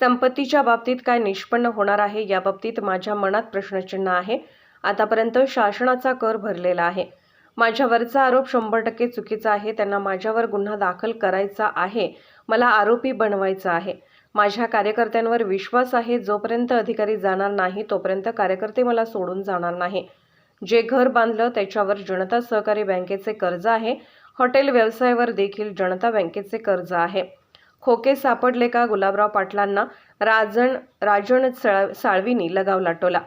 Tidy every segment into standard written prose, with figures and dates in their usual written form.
संपत्तीच्या बाबतीत काय निष्पन्न होणार आहे याबाबतीत माझ्या मनात प्रश्नचिन्ह आहे। आतापर्यंत शासनाचा कर भरलेला आहे। माझ्यावरचा आरोप 100% चुकीचा आहे। त्यांना माझ्यावर गुन्हा दाखल करायचा आहे, मला आरोपी बनवायचा आहे। माझ्या कार्यकर्त्यांवर विश्वास आहे। जोपर्यंत अधिकारी जाणार नाही तोपर्यंत कार्यकर्ते मला सोडून जाणार नाही। जे घर बांधलं त्याच्यावर जनता सहकारी बँकेचे कर्ज आहे। हॉटेल व्यवसायावर देखील जनता बँकेचे कर्ज आहे। खोके सापडले का गुलाबराव पाटलांना राजन साळवींनी लगावला टोला।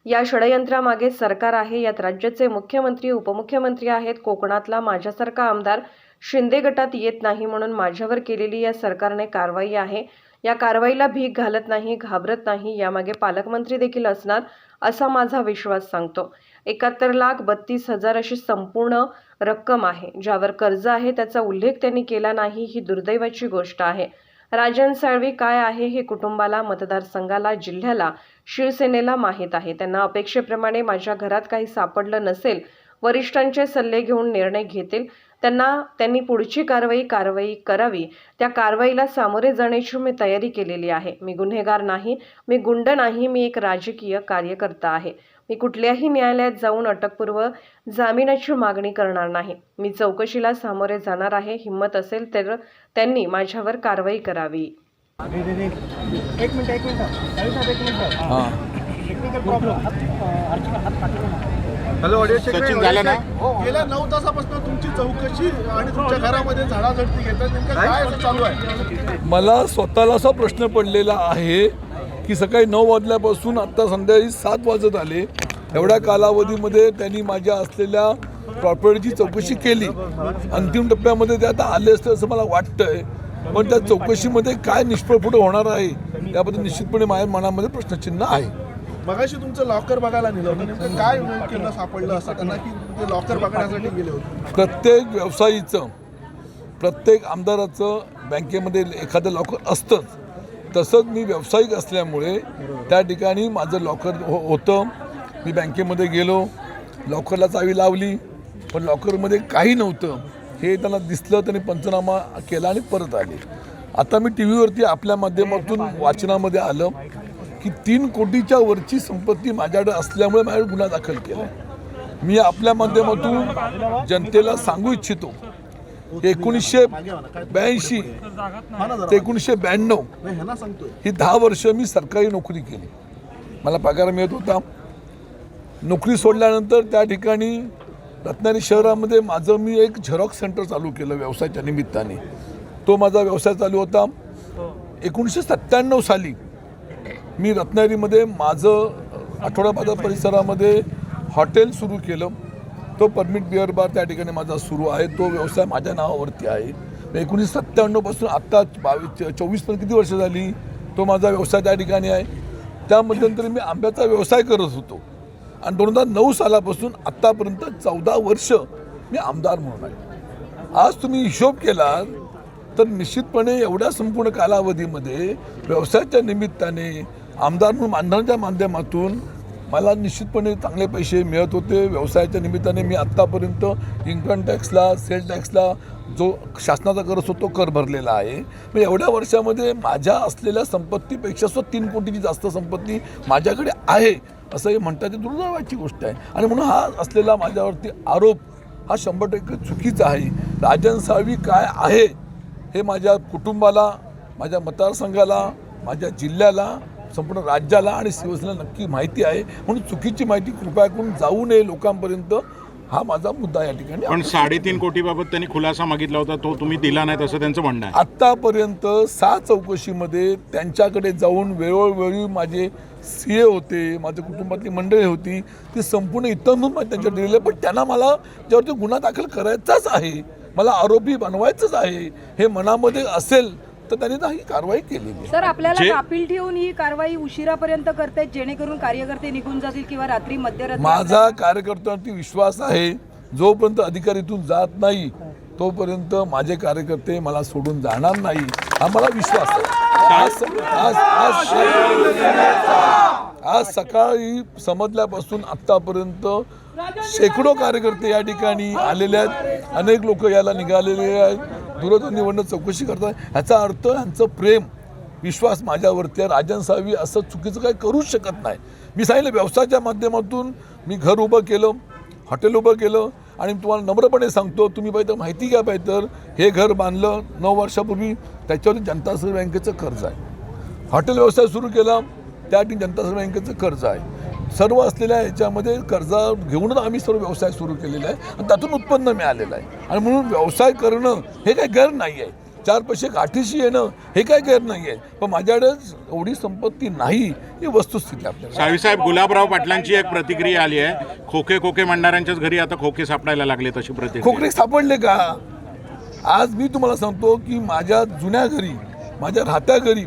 या षडयंत्रामागे सरकार आहे। यात राज्याचे मुख्यमंत्री उपमुख्यमंत्री आहेत। कोकणातला माझ्यासारखा आमदार शिंदे गटात येत नाही म्हणून माझ्यावर केलेली या सरकारने कारवाई आहे। या कारवाईला भीक घालत नाही, घाबरत नाही। यामागे पालकमंत्री देखील असणार असा माझा विश्वास सांगतो। 71,32,000 अशी संपूर्ण रक्कम आहे। ज्यावर कर्ज आहे त्याचा उल्लेख त्यांनी केला नाही, ही दुर्दैवाची गोष्ट आहे। राजन साळवी काय आहे हे कुटुंबाला, मतदारसंघाला, जिल्ह्याला, शिवसेनेला माहीत आहे। त्यांना अपेक्षेप्रमाणे माझ्या घरात काही सापडलं नसेल, वरिष्ठांचे सल्ले घेऊन निर्णय घेतील। त्यांनी पुढची कारवाई करावी। त्या कारवाईला सामोरे जाण्याची मी तयारी केलेली आहे। मी गुन्हेगार नाही, मी गुंड नाही, मी एक राजकीय कार्यकर्ता आहे। मी कुठल्याही न्यायालयात जाऊन अटकपूर्व जामिनाची मागणी करणार नाही। मी चौकशीला सामोरे जाणार आहे। हिम्मत असेल तर त्यांनी माझ्यावर कारवाई करावी। एक minute technical problem hello audio check Sachin झालं ना? गेल्या 9 तासापासून तुमची चौकशी आणि तुमच्या घरामध्ये झाडाझडती घेतात, नेमकं काय असं चालू आहे? मला स्वतःला असा प्रश्न पडलेला आहे की सकाळी 9 वाजल्यापासून आता संध्याकाळी 7 वाजत आले, एवढ्या कालावधीमध्ये त्यांनी माझ्या असलेल्या प्रॉपर्टीची चौकशी केली। अंतिम टप्प्यामध्ये ते आता आले असते असं मला वाटतंय, पण त्या चौकशीमध्ये काय निष्फळ पुढे होणार आहे याबद्दल निश्चितपणे माझ्या मनामध्ये प्रश्नचिन्ह आहे। मगाशी तुमचं लॉकर बघायला नेलं होतं, नेमकं काय केलं सापडलं असं त्यांना की ते लॉकर बघण्यासाठी गेले होते? प्रत्येक व्यवसायीचं, प्रत्येक आमदाराचं बँकेमध्ये एखादं लॉकर असतंच। तसंच मी व्यावसायिक असल्यामुळे त्या ठिकाणी माझं लॉकर होतं। मी बँकेमध्ये गेलो, लॉकरला चावी लावली, पण लॉकरमध्ये काही नव्हतं हे त्यांना दिसलं। त्यांनी पंचनामा केला आणि परत आले। आता मी TV वरती आपल्या माध्यमातून वाचनामध्ये आलं की 3 कोटीच्या वरची संपत्ती माझ्याकडे असल्यामुळे माझ्याकडे गुन्हा दाखल केला। मी आपल्या माध्यमातून जनतेला सांगू इच्छितो, 1982 ते 1992 ही 10 वर्ष मी सरकारी नोकरी केली। मला पगार मिळत होता। नोकरी सोडल्यानंतर त्या ठिकाणी रत्नागिरी शहरामध्ये मी एक झेरॉक्स सेंटर चालू केलं व्यवसायाच्या निमित्ताने। तो माझा व्यवसाय चालू होता। 1997 साली मी रत्नागिरीमध्ये माझं आठवडा बाजार परिसरामध्ये हॉटेल सुरू केलं। तो परमिट बिअर बार त्या ठिकाणी माझा सुरू आहे। तो व्यवसाय माझ्या नावावरती आहे। 1997 पासून आत्ता 24 पण किती वर्ष झाली तो माझा व्यवसाय त्या ठिकाणी आहे। त्या मध्यंतरी मी आंब्याचा व्यवसाय करत होतो आणि 2009 सालापासून आत्तापर्यंत 14 वर्ष मी आमदार म्हणून आहे। आज तुम्ही हिशोब केला तर निश्चितपणे एवढ्या संपूर्ण कालावधीमध्ये व्यवसायाच्या निमित्ताने आमदार म्हणून मानधनाच्या माध्यमातून मला निश्चितपणे चांगले पैसे मिळत होते। व्यवसायाच्या निमित्ताने मी आत्तापर्यंत इन्कम टॅक्सला, सेल टॅक्सला जो शासनाचा कर असतो तो कर भरलेला आहे। मग एवढ्या वर्षामध्ये माझ्या असलेल्या संपत्तीपेक्षा 3 कोटीची जास्त संपत्ती माझ्याकडे आहे असं हे म्हणतात, ही दुर्दैवाची गोष्ट आहे। आणि म्हणून हा असलेला माझ्यावरती आरोप हा 100% चुकीचा आहे। राजन साळवी काय आहे हे माझ्या कुटुंबाला, माझ्या मतदारसंघाला, माझ्या जिल्ह्याला, संपूर्ण राज्याला आणि शिवसेनेला नक्की माहिती आहे। म्हणून चुकीची माहिती कृपया करून जाऊ नये लोकांपर्यंत, हा माझा मुद्दा या ठिकाणी। पण 3.5 कोटीबाबत त्यांनी खुलासा मागितला होता, तो तुम्ही दिला नाही असं त्यांचं म्हणणं आहे। आत्तापर्यंत 6 चौकशीमध्ये त्यांच्याकडे जाऊन वेळोवेळी माझे CA होते, माझ्या कुटुंबातली मंडळी होती, ती संपूर्ण इतरमधून त्यांच्याकडे दिले। पण त्यांना मला ज्यावरती गुन्हा दाखल करायचाच आहे, मला आरोपी बनवायचंच आहे हे मनामध्ये असेल तर त्यांनी ही कारवाई केलेली। सर, आपल्याला अपील ठेवून ही कारवाई उशिरापर्यंत करतायत जेणेकरून कार्यकर्ते निघून जातील किंवा रात्री मध्यरात्री? माझा कार्यकर्त्यांवरती विश्वास आहे। जोपर्यंत अधिकारीतून जात नाही तोपर्यंत माझे कार्यकर्ते मला सोडून जाणार नाही, हा मला विश्वास आहे। आज सकाळी समजल्यापासून आत्तापर्यंत शेकडो कार्यकर्ते या ठिकाणी आलेले आहेत। अनेक लोक याला निघालेले आहेत, दूरध्वनीवरून चौकशी करतात। ह्याचा अर्थ ह्यांचं प्रेम विश्वास माझ्यावरती आहे. राजन साळवी असं चुकीचं काही करूच शकत नाही. मी सांगितलं व्यवसायाच्या माध्यमातून मी घर उभं केलं, हॉटेल उभं केलं आणि तुम्हाला नम्रपणे सांगतो, तुम्ही पाहिजे माहिती घ्या पाहिजे तर हे घर बांधलं 9 वर्षापूर्वी, त्याच्यावरती जनता सहकारी बँकेचं कर्ज आहे. हॉटेल व्यवसाय सुरू केला त्यासाठी जनता सहकारी बँकेचं कर्ज आहे. सर्व असलेल्या याच्यामध्ये कर्ज घेऊनच आम्ही सर्व व्यवसाय सुरू केलेला आहे आणि त्यातून उत्पन्न मिळालेलं आहे. आणि म्हणून व्यवसाय करणं हे काही गैर नाही आहे. 4 पैसे गाठीशी येणं हे काही गैर नाही आहे. पण माझ्याकडे एवढी संपत्ती नाही ही वस्तुस्थिती आपल्याला. साळवीसाहेब, गुलाबराव पाटलांची एक प्रतिक्रिया आली आहे, खोके म्हणणाऱ्यांच्याच घरी आता खोके सापडायला लागले, तशी प्रतिक्रिया. खोकरे सापडले का? आज मी तुम्हाला सांगतो की माझ्या जुन्या घरी, माझ्या राहत्या घरी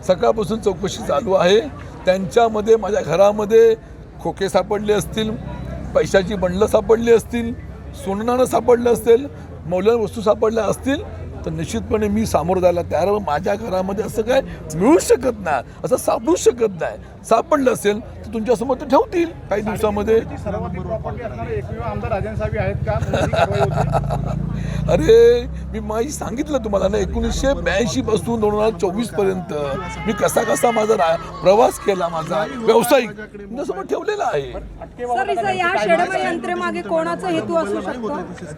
सकाळपासून चौकशी चालू आहे. त्यांच्यामध्ये माझ्या घरामध्ये खोके सापडले असतील, पैशाची बंडलं सापडली असतील, सोनं सापडलं असेल, मौल्यवान वस्तू सापडल्या असतील तर निश्चितपणे मी सामोरं जायला तयार. माझ्या घरामध्ये असं काय मिळू शकत नाही, असं सापडू शकत नाही. सापडलं असेल तर तुमच्यासमोर ते ठेवतील काही दिवसामध्ये. सर्वाधिक प्रॉपर्टी असणारे एकमेव आमदार राजन साळवी आहेत का? कोणती कारवाई होती? अरे मी माझी सांगितलं तुम्हाला ना, 1982 पासून 2024 पर्यंत मी कसा माझा प्रवास केला, माझा व्यावसायिक तुमच्यासमोर ठेवलेला आहे. सर, या षडयंत्रामागे कोणाचा हेतू असू शकतो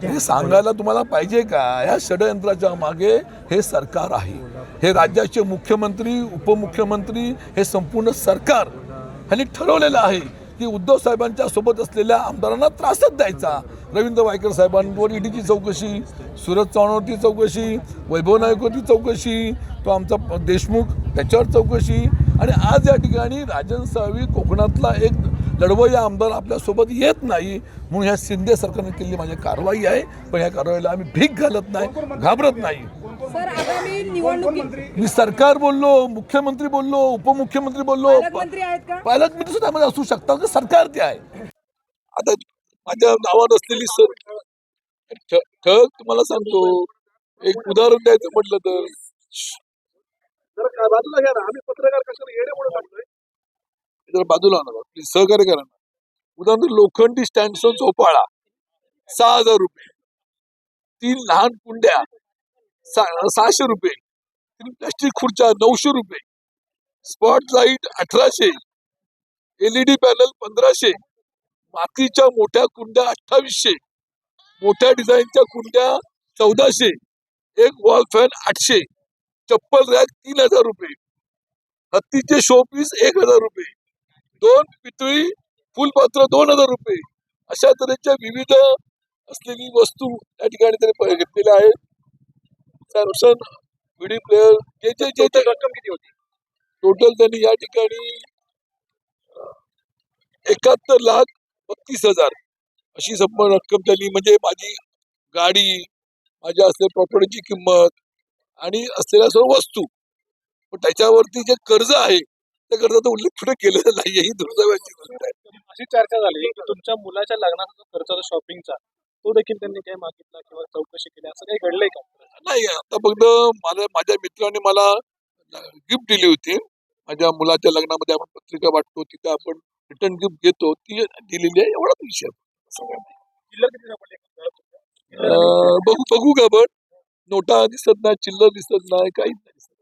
हे सांगायला तुम्हाला पाहिजे का? या षडयंत्राच्या मागे हे सरकार आहे. हे राज्याचे मुख्यमंत्री, उपमुख्यमंत्री, हे संपूर्ण सरकार ह्यांनी ठरवलेलं आहे की उद्धव साहेबांच्या सोबत असलेल्या आमदारांना त्रासच द्यायचा. रवींद्र वायकर साहेबांवर ईडीची चौकशी, सूरज चव्हाणवरती चौकशी, वैभव नाईकवरती चौकशी, तो आमचा देशमुख त्याच्यावर चौकशी, आणि आज या ठिकाणी राजन साळवी कोकणातला एक लढवय्या आमदार आपल्यासोबत येत नाही म्हणून ह्या शिंदे सरकारने केलेली माझी कारवाई आहे. पण ह्या कारवाईला आम्ही भीक घालत नाही, घाबरत नाही. सर, आगामी निवडणुकीत मी सरकार बोललो, मुख्यमंत्री बोललो, उपमुख्यमंत्री बोललो, पालकमंत्री आहेत का? पालकमंत्री सुद्धा मध्ये असू शकतात की सरकार ते आहे. आता माझ्या नावात असलेली ठग तुम्हाला सांगतो, एक उदाहरण द्यायचं म्हटलं तर बाजूला घ्या ना, आम्ही पत्रकार कशाला येणे म्हणून टाकतोय, जर बाजूला आणा प्लीज, सहकार्य करा ना. उदाहरण लोखंडी स्टँडचा झोपाळा 6,000 रुपये, 3 लहान कुंड्या 600 रुपये, 3 प्लास्टिक खुर्च्या 900 रुपये, स्पॉट लाईट 1800, LED पॅनल 1500, मातीच्या मोठ्या कुंड्या 2800, मोठ्या डिझाईनच्या कुंड्या 1400, एक वॉल फॅन 800, चप्पल रॅक 3,000 रुपये, हत्तीचे शो पीस 1,000 रुपये, 2 पितळी फुलपात्र 2,000 रुपये, अशा तऱ्हेच्या विविध असलेली वस्तू त्या ठिकाणी त्यांनी घेतलेल्या आहेत. सॅमसंग व्हिडिओ प्लेअर जे रक्कम किती होती टोटल त्यांनी या ठिकाणी 71,32,000 अशी संपूर्ण रक्कम त्यांनी, म्हणजे माझी गाडी, माझ्या असलेल्या प्रॉपर्टीची किंमत आणि असलेल्या सर्व वस्तू, पण त्याच्यावरती जे कर्ज आहे त्या कर्जाचा उल्लेख कुठे केलेला नाहीये. ही दुर्दैवाची गोष्ट आहे. अशी चर्चा झाली की तुमच्या मुलाच्या लग्नाचा खर्च शॉपिंगचा तो देखील त्यांनी काही मागितला किंवा चौकशी केली, असं काही घडलंय का? नाही, आता फक्त माझ्या मित्राने मला गिफ्ट दिली होती. माझ्या मुलाच्या लग्नामध्ये आपण पत्रिका वाटतो, तिथे आपण रिटर्न गिफ्ट घेतो, ती दिलेली आहे, एवढाच विषय. चिल्लर किती सापडले? बघू का, पण नोटा दिसत नाही, चिल्लर दिसत नाही, काहीच नाही दिसत,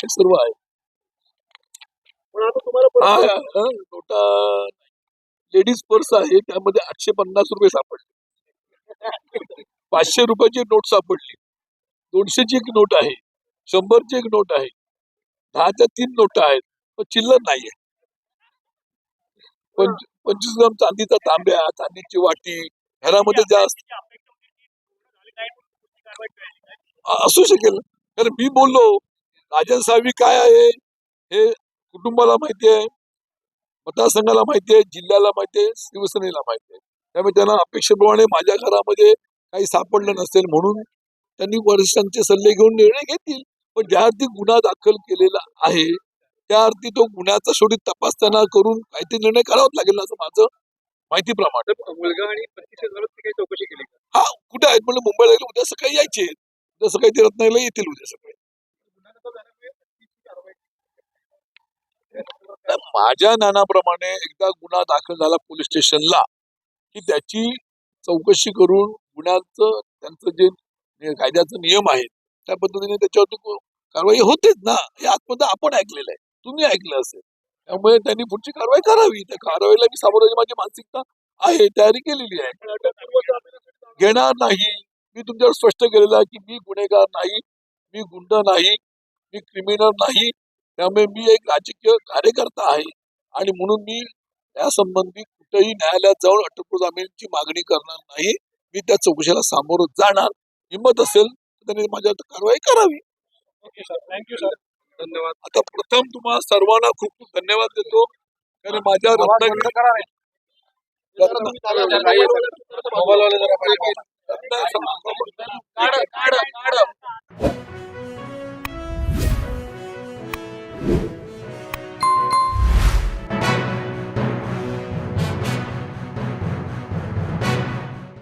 हे सर्व आहे. पण आता तुम्हाला नोटा लेडीज पर्स आहे, त्यामध्ये 850 रुपये सापडले, 500 रुपयाची नोट सापडली, 200ची एक नोट आहे, 100ची एक नोट आहे, 10च्या 3 नोटा आहेत, पण चिल्लर नाहीये. 25 ग्राम चांदीचा तांब्या, चांदीची वाटी घरामध्ये जास्त असू शकेल. कारण मी बोललो राजन साळवी काय आहे हे कुटुंबाला माहिती आहे, मतदारसंघाला माहिती आहे, जिल्ह्याला माहिती आहे, शिवसेनेला माहिती आहे. त्यामुळे त्यांना अपेक्षेप्रमाणे माझ्या घरामध्ये काही सापडलं नसेल म्हणून त्यांनी वरिष्ठांचे सल्ले घेऊन निर्णय घेतील. पण ज्या अर्थी गुन्हा दाखल केलेला आहे त्या अर्थी तो गुन्ह्याचा शेवटी तपास त्यांना करून काहीतरी निर्णय करावाच लागेल असं माझं माहितीप्रमाणे. मुलगा आणि पत्नीच्या घरात काही चौकशी केली? हा, कुठे आहेत म्हणजे मुंबईला गेले, उद्या सकाळी यायचे, उद्या सकाळी ते रत्नागिरीला येतील, उद्या सकाळी. माझ्या ज्ञानाप्रमाणे एकदा गुन्हा दाखल झाला पोलीस स्टेशनला की त्याची चौकशी करून गुन्ह्याचं त्यांचं जे कायद्याचे नियम आहेत त्या पद्धतीने त्याच्यावरती कारवाई होतेच ना, हे आतमध्ये आपण ऐकलेलं आहे, तुम्ही ऐकलं असेल. त्यामुळे त्यांनी पुढची कारवाई करावी. त्या कारवाईला मी सामोरं माझी मानसिकता आहे, तयारी केलेली आहे. घेणार नाही. मी तुमच्यावर स्पष्ट केलेलं आहे की मी गुन्हेगार नाही, मी गुंड नाही, मी क्रिमिनल नाही. त्यामुळे मी एक राजकीय कार्यकर्ता आहे आणि म्हणून मी यासंबंधी कुठेही न्यायालयात जाऊन अटक जामीनची मागणी करणार नाही. मी त्या चौकशीला सामोरं जाणार. हिंमत असेल तर त्यांनी माझ्यावर कारवाई करावी. ओके सर, थँक्यू सर, धन्यवाद. आता प्रथम तुम्हाला सर्वांना खूप खूप धन्यवाद देतो. कारण माझ्या रत्नागिरी मोबाईलवाले जरा पाहिजे. काढ.